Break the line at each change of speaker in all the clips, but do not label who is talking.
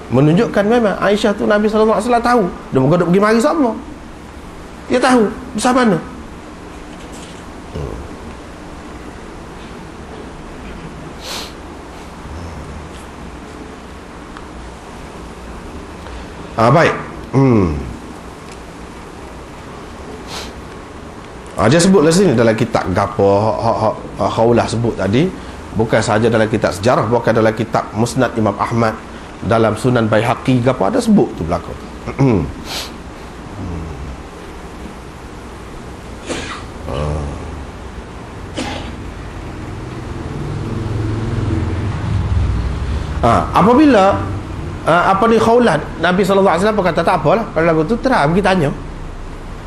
Menunjukkan memang Aisyah tu Nabi SAW tahu. Dia bukan duk pergi mari sama. Dia tahu besar mana. Baik. Dia sebutlah sini dalam kitab gapo Khawlah sebut tadi, bukan sahaja dalam kitab sejarah, bukan dalam kitab Musnad Imam Ahmad, dalam Sunan Baihaqi gapo ada sebut tu belakang. Apabila Khawlah, Nabi SAW berkata tak apalah kalau lagu tu terang pergi tanya.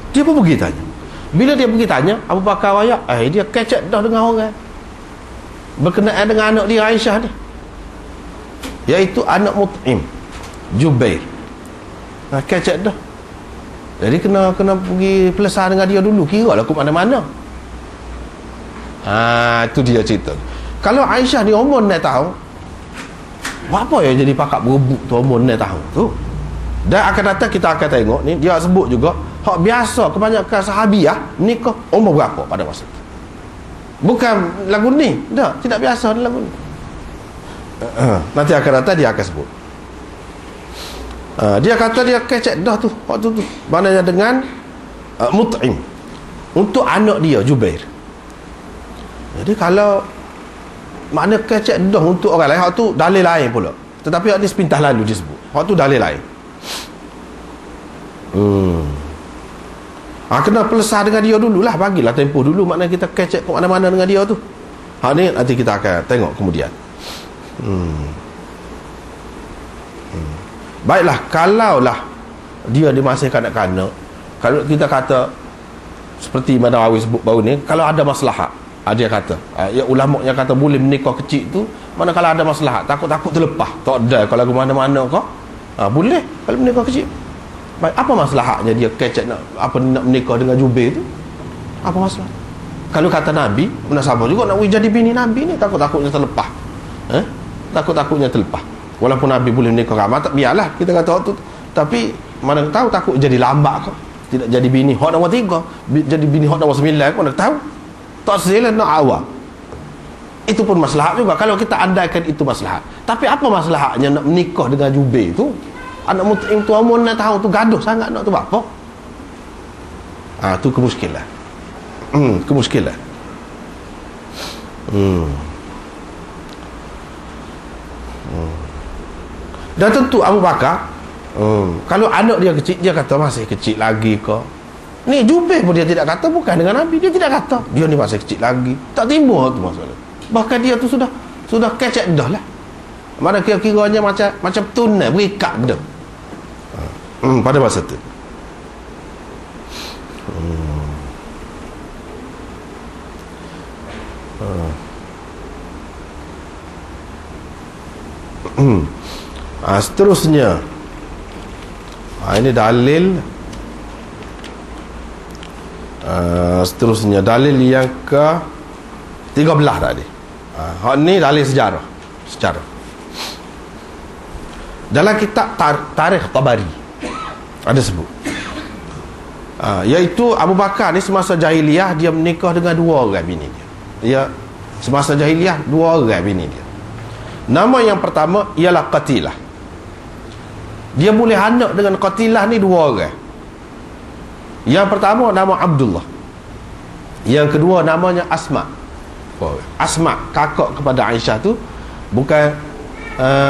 Dia pun pergi tanya. Bila dia pergi tanya, Abu Bakar ayat, dia kecek dah dengan orang berkenaan dengan anak dia Aisyah ni, iaitu anak Mut'im, Jubair. Kecek dah. Jadi kena pergi pelesar dengan dia dulu, kira lah ke mana-mana. Itu dia cerita. Kalau Aisyah ni umur 9 tahun, apa yang jadi pakak berebut tu umur 9 tahun tu? Dan akan datang kita akan tengok ni, dia sebut juga hak biasa kebanyakan sahabiah nikah umur berapa pada masa tu. Bukan lagu ni, tidak biasa lagu ni. Nanti akan datang dia akan sebut. Dia kata dia kecek dah tu waktu tu, maknanya dengan Mut'im untuk anak dia Jubair. Jadi kalau makna kecek dah untuk orang lain, hak tu dalil lain pula. Tetapi hak ni sepintas lalu disebut. Hak tu dalil lain. Kena pelesar dengan dia dululah, bagilah tempoh dulu, makna kita kecek ke mana-mana dengan dia tu. Hak ni nanti kita akan tengok kemudian. Baiklah, kalaulah dia di masa kanak-kanak, kalau kita kata seperti Imam Nawawi sebut baru ni, kalau ada maslahat, dia kata, ulama yang kata boleh menikah kecil tu, mana kalau ada maslahat, takut-takut terlepas, tak ada kalau ke mana-mana kau, boleh kalau menikah kecil. Baik, apa maslahatnya dia kecek nak menikah dengan Jubair tu? Apa masalah? Kalau kata Nabi, munasabah juga nak jadi bini Nabi ni, takut-takutnya terlepas. Takut-takutnya terlepas. Walaupun Nabi boleh menikah ramai, tak biarlah kita kata waktu tu. Tapi mana tahu takut jadi lambat kau, tidak jadi bini hak nombor 3, jadi bini hak nombor 9 kau nak tahu. Tak sila nak awal. Itu pun maslahat juga kalau kita andaikan itu maslahat. Tapi apa maslahatnya nak menikah dengan Jubair tu? Anak Mut'im tu umur 9 tahun tu, gaduh sangat nak tu apa? Tu kemuskilan. Kemuskilan. Dan tentu Abu Bakar, kalau anak dia kecil, dia kata masih kecil lagi kau. Ni Jubair pun dia tidak kata, bukan dengan Nabi, dia tidak kata dia ni masih kecil lagi, tak timbul tu masalah. Bahkan dia tu sudah kecek dah lah, mana kira-kiranya macam tunai berikat dah pada masa tu. Seterusnya, ini dalil. Seterusnya dalil yang ke 13 tadi. Hak ni dalil sejarah. Dalam kitab Tarikh Tabari ada sebut, iaitu Abu Bakar ni semasa jahiliyah dia menikah dengan 2 orang bini dia. Dia semasa jahiliyah 2 orang bini dia. Nama yang pertama ialah Qatilah. Dia boleh anak dengan Qatilah ni 2 orang. Yang pertama nama Abdullah, yang kedua namanya Asma. Asma kakak kepada Aisyah tu bukan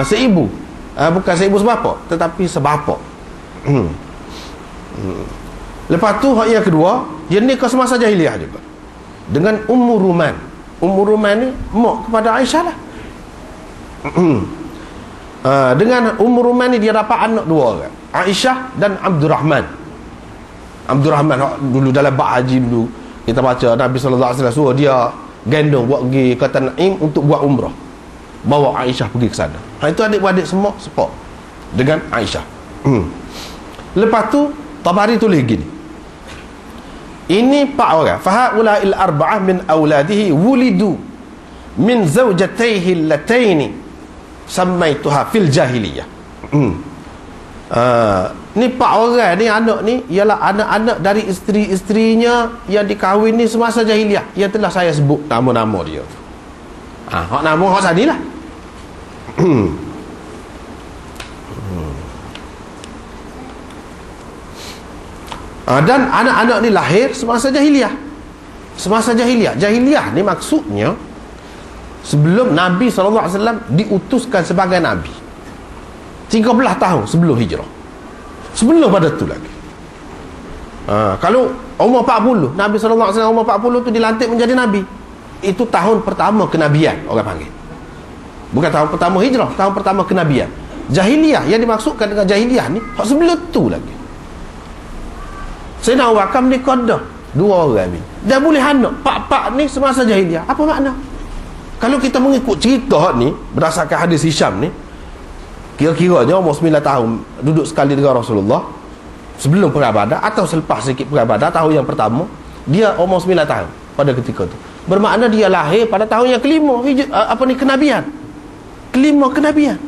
seibu, bukan seibu sebapa, tetapi sebapa. Lepas tu hak yang kedua, dia nikah semasa jahiliyah juga dengan Ummu Ruman. Ummu Ruman ni mak kepada Aisyah lah. Dengan Ummu Ruman ni dia dapat anak 2 orang, Aisyah dan Abdurrahman. Abdurrahman dulu dalam bab haji dulu kita baca Nabi SAW suruh dia gendong buat pergi ke Tanaim untuk buat umrah, bawa Aisyah pergi ke sana. Itu adik-beradik semua support dengan Aisyah. Lepas tu Tabari tulis gini, ini 4 orang, fahaula'il arba'ah min auladihi wulidu min zawjatayhi allataini sammaituha fil jahiliyah. Ni 4 orang ni, anak ni ialah anak-anak dari isteri-isterinya yang dikahwin ni semasa jahiliah, yang telah saya sebut nama-nama dia. Hak nama hak sanilah. Dan anak-anak ni lahir semasa jahiliah. Semasa jahiliah. Jahiliah ni maksudnya sebelum Nabi SAW diutuskan sebagai Nabi, 13 tahun sebelum hijrah. Sebelum pada tu lagi. Kalau umur 40, Nabi SAW umur 40 tu dilantik menjadi Nabi, itu tahun pertama kenabian orang panggil. Bukan tahun pertama hijrah, tahun pertama kenabian. Jahiliah, yang dimaksudkan dengan jahiliah ni sebelum tu lagi. Sayyidina Abu Bakar menikah dah 2 orang ni. Dah boleh anak. Pak-pak ni semasa jahiliah. Apa makna? Kalau kita mengikut cerita ni berdasarkan hadis Hisham ni, kira-kiranya umur 9 tahun duduk sekali dengan Rasulullah sebelum perang Badar atau selepas sikit perang Badar, tahun yang pertama, dia umur 9 tahun pada ketika tu. Bermakna dia lahir pada tahun yang kelima kenabian. Kelima kenabian.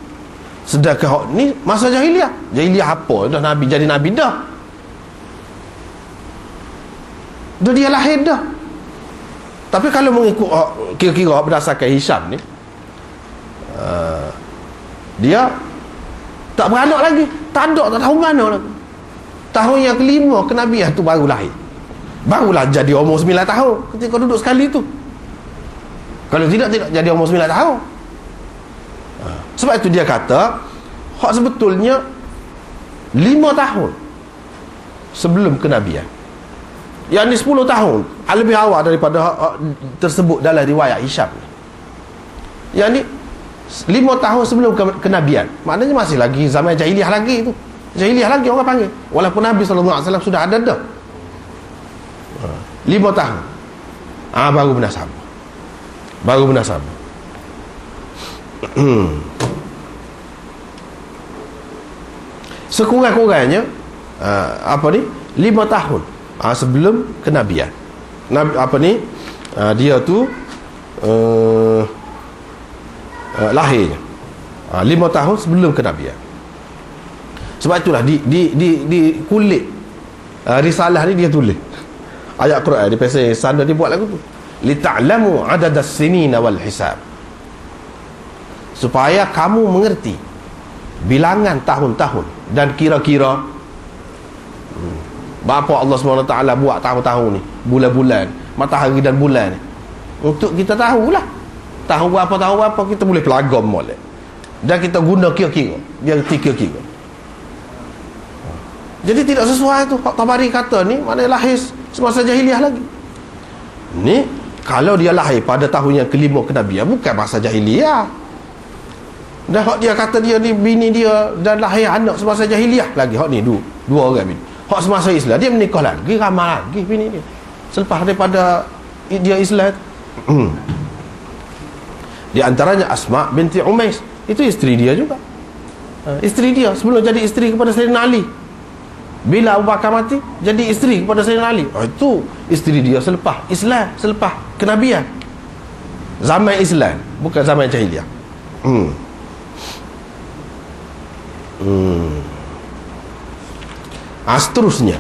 Sedangkan hak ni masa jahiliah. Jahiliah apa? Dah Nabi jadi Nabi dah. Dah dia lahir dah. Tapi kalau mengikut kira-kira berdasarkan Hisham ni, dia tak beranak lagi. Tak tahu mana lagi. Tahun yang kelima kenabian tu baru lahir. Barulah jadi umur 9 tahun ketika duduk sekali tu. Kalau tidak jadi umur 9 tahun. Sebab itu dia kata hak sebetulnya 5 tahun sebelum kenabian. Yang ni 10 tahun lebih awal daripada tersebut dalam riwayat Hisham. Yang ni 5 tahun sebelum kenabian. Maknanya masih lagi zaman jahiliah lagi tu. Jahiliah lagi orang panggil. Walaupun Nabi SAW sudah ada dah. 5 tahun baru bernasabah. Baru bernasabah. Sekurang-kurangnya 5 tahun sebelum kenabian. Dia tu lahirnya 5 tahun sebelum kenabian. Sebab itulah di kulit risalah ni dia tulis ayat Quran di pasal sana dia buat lagu tu, li ta'lamu adadas sinina wal hisab, supaya kamu mengerti bilangan tahun-tahun dan kira-kira. Bapa Allah SWT buat tahun-tahun ni, bulan-bulan, matahari dan bulan ni, untuk kita tahulah tahun berapa kita boleh pelagam molek. Dan kita guna kira-kira, dia reti kira-kira. Jadi tidak sesuai tu Pak Tabari kata ni, maknanya lahir semasa jahiliah lagi. Ni kalau dia lahir pada tahun yang kelima kenabian, bukan masa jahiliah. Dan hak dia kata dia ni bini dia dan lahir anak semasa jahiliah lagi. Hak ni dua orang bini. Hak semasa Islam dia menikah lagi, ramai lagi bini dia selepas daripada dia Islam. Di antaranya Asma binti Umais, itu isteri dia juga. Isteri dia sebelum jadi isteri kepada Sayyidina Ali. Bila Abu Bakar mati, jadi isteri kepada Sayyidina Ali. Itu isteri dia selepas Islam, selepas kenabian. Zaman Islam, bukan zaman jahiliah. Seterusnya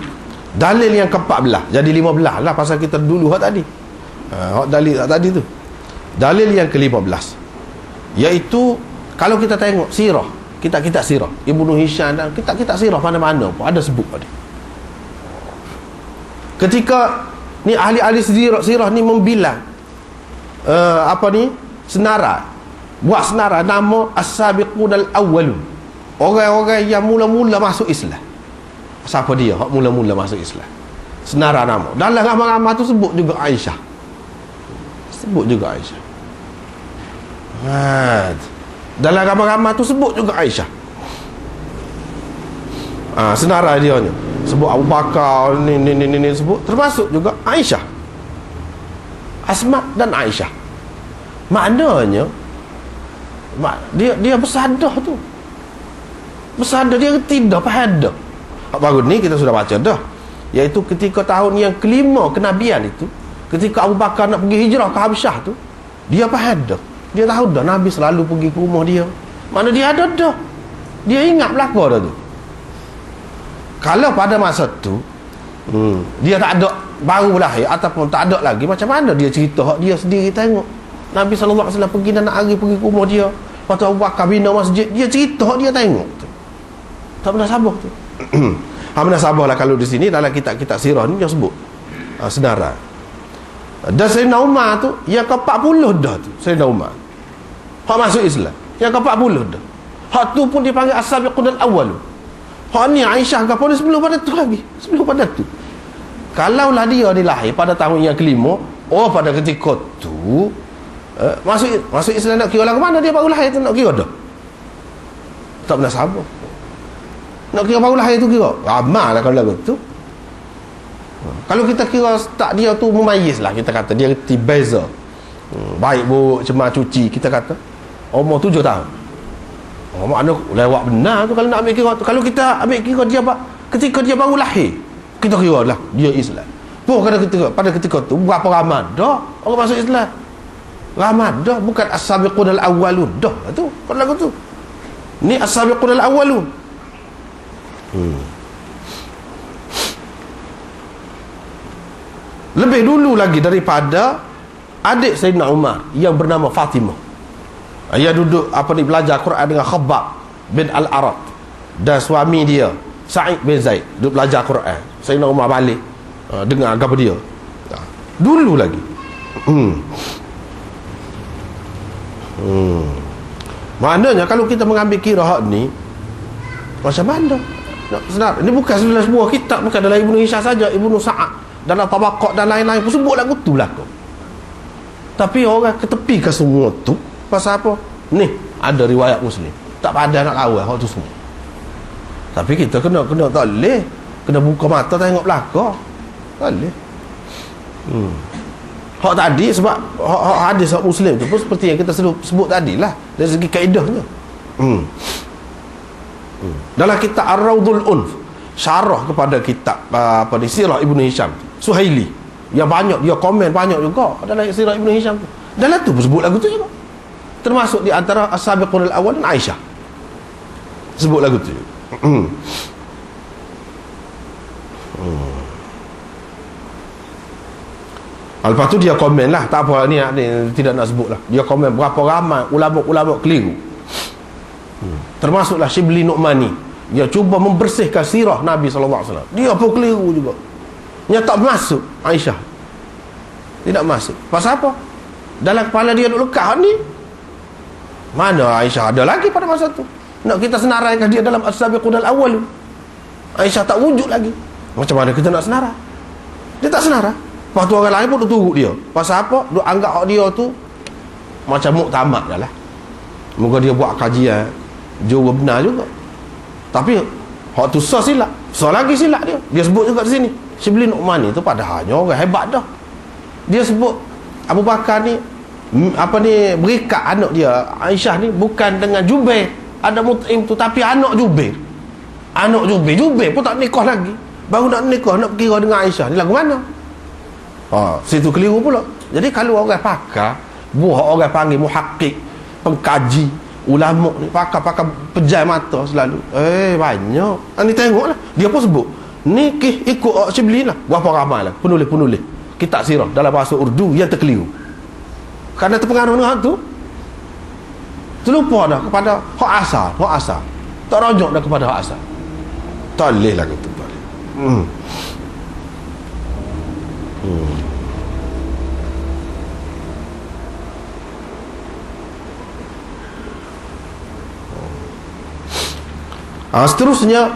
dalil yang ke-14, jadi 15 lah pasal kita dulu hak tadi. Dalil tadi tu. Dalil yang ke-15, iaitu kalau kita tengok sirah, kitab-kitab sirah Ibnu Hisham dan kitab-kitab sirah mana-mana pun ada sebut pada ketika ni ahli-ahli sirah ni membilang senarai, buat senarai nama as-sabiqun al-awwalun, orang-orang yang mula-mula masuk Islam. Siapa dia hak mula-mula masuk Islam? Senarai nama. Dalam ramai-ramai tu sebut juga Aisyah. Sebut juga Aisyah. Dalam ramai-ramai tu sebut juga Aisyah. Senarai dia ni sebut Abu Bakar ni sebut, termasuk juga Aisyah, Asma dan Aisyah. Maknanya dia bersadar tu, bersadar, dia tidak faham dah. Baru ni kita sudah baca dah, iaitu ketika tahun yang kelima kenabian itu, ketika Abu Bakar nak pergi hijrah ke Habsyah tu, dia faham dah, dia tahu dah Nabi selalu pergi ke rumah dia. Mana dia ada dah. Dia ingat belaka dah tu. Kalau pada masa tu dia tak ada, baru lahir ataupun tak ada lagi, macam mana dia cerita hak dia sendiri tengok Nabi SAW pergi dan nak hari pergi ke rumah dia, lepas tu Abu Bakar bina masjid, dia cerita hak dia tengok tu. Tak pernah sabar tu. Pernah sabar lah kalau di sini dalam kitab-kitab sirah ni dia sebut senarai. Dan Sayyidina Umar tu yang ke-40 dah tu, Sayyidina Umar hak masuk Islam yang ke-40 dah. Hak tu pun dipanggil as-sabiqun al-awwal. Hak ni Aisyah ke apa ni sebelum pada tu lagi, sebelum pada tu. Kalaulah dia dilahir pada tahun yang kelima, pada ketika tu masuk Islam, nak kira lah ke mana dia baru lahir tu, nak kira dah. Tak pernah sabar. Nak kira baru lahir tu kira ramai lah kalau lagu tu. Kalau kita kira tak dia tu memayis lah, kita kata dia beza, baik buruk, cemar cuci, kita kata umur 7 tahun. Makna lewat benar tu kalau nak ambil kira tu. Kalau kita ambil kira dia ketika dia baru lahir, kita kira lah dia Islam. Pada ketika tu berapa ramai dah orang masuk Islam. Ramai dah, bukan as-sabiqun al-awwalun dah tu pada lagu tu. Ni as-sabiqun al-awwalun. Lebih dulu lagi daripada adik Sayyidina Umar yang bernama Fatimah. Ia duduk belajar Quran dengan Khabbab bin Al-Arat, dan suami dia Sa'id bin Zaid duduk belajar Quran. Sayyidina Umar balik dengar agama dia dulu lagi. Maknanya kalau kita mengambil kira hak ni macam mana sebenarnya, ini bukan dalam sebuah kitab, bukan dalam Ibnu Hisham saja, Ibnu Sa'ad dalam Tabaqat dan lain-lain pun sebut lagu tu belakang. Tapi orang ketepikan semua tu pasal apa? Ni ada riwayat Muslim, tak pada nak kawal hak tu semua. Tapi kita kena tak boleh, kena buka mata tengok belakang. Tak boleh. Hak tadi sebab hak hadis hak Muslim tu pun seperti yang kita sebut tadi lah, dari segi kaedahnya. Dalam kitab Ar-Raudhul Unf, syarah kepada kitab Sirah Ibnu Hisham, Suhaili, yang banyak dia komen banyak juga dalam Sirah Ibnu Hisham tu. Dalam tu pun sebut lagu tu juga. Termasuk di antara as-sabiqun al-awwal dan Aisyah sebut lagu tu. Lepas tu dia komen lah, tak apa ni tidak nak sebut lah. Dia komen berapa ramai ulama-ulama keliru. Termasuklah Shibli Nu'mani, dia cuba membersihkan sirah Nabi SAW. Dia pun keliru juga. Dia tak masuk Aisyah, tidak masuk. Pasal apa? Dalam kepala dia duk lekat ni, mana Aisyah ada lagi pada masa tu. Nak kita senaraikan dia dalam as-sabiqun al-awwal, Aisyah tak wujud lagi. Macam mana kita nak senarai? Dia tak senarai. Lepas tu orang lain pun duk turut dia. Pasal apa? Duk anggap dia tu macam muktamad dah lah. Moga dia buat kajian jauh benar juga. Tapi hak tu sah silap. Sah lagi silap dia. Dia sebut juga di sini, Shibli Nu'mani tu padahalnya orang hebat dah. Dia sebut Abu Bakar ni berikat anak dia Aisyah ni bukan dengan Jubair, ada Mut'im tu, tapi anak Jubair. Anak Jubair pun tak nikah lagi, baru nak nikah, nak kira dengan Aisyah ni lagu mana? Situ keliru pula. Jadi kalau orang pakar, orang panggil muhakkik, pengkaji, ulama ni pakar pejai mata selalu. Banyak. Ni tengoklah, dia pun sebut ni ikut Shibli lah. Berapa ramai lah penulis kitab sirah dalam bahasa Urdu yang terkeliru kerana terpengaruh dengan hak tu. Terlupa dah kepada hak asal, tak rujuk dah kepada hak asal. Tak boleh lah kata balik. Seterusnya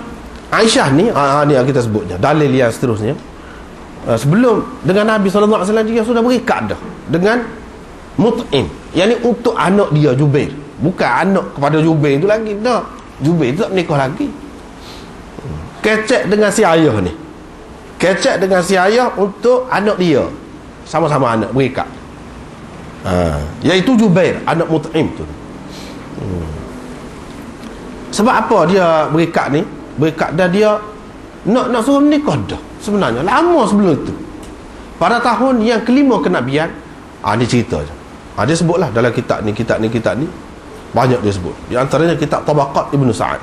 Aisyah ni, ni yang kita sebutnya dalil yang seterusnya. Sebelum dengan Nabi SAW dia sudah berikat dah dengan Mut'im, yang ni untuk anak dia Jubair, bukan anak kepada Jubair tu lagi dah. Jubair tu tak menikah lagi. Kecek dengan si ayah ni, kecek dengan si ayah untuk anak dia, sama-sama anak berikat, iaitu Jubair anak Mut'im tu. Sebab apa dia berikat ni? Berikat dah dia nak suruh menikah dah sebenarnya lama sebelum itu, pada tahun yang kelima kenabian. Ni cerita je. Dia sebutlah dalam kitab ni banyak dia sebut. Di antaranya kitab Tabaqat Ibnu Sa'ad.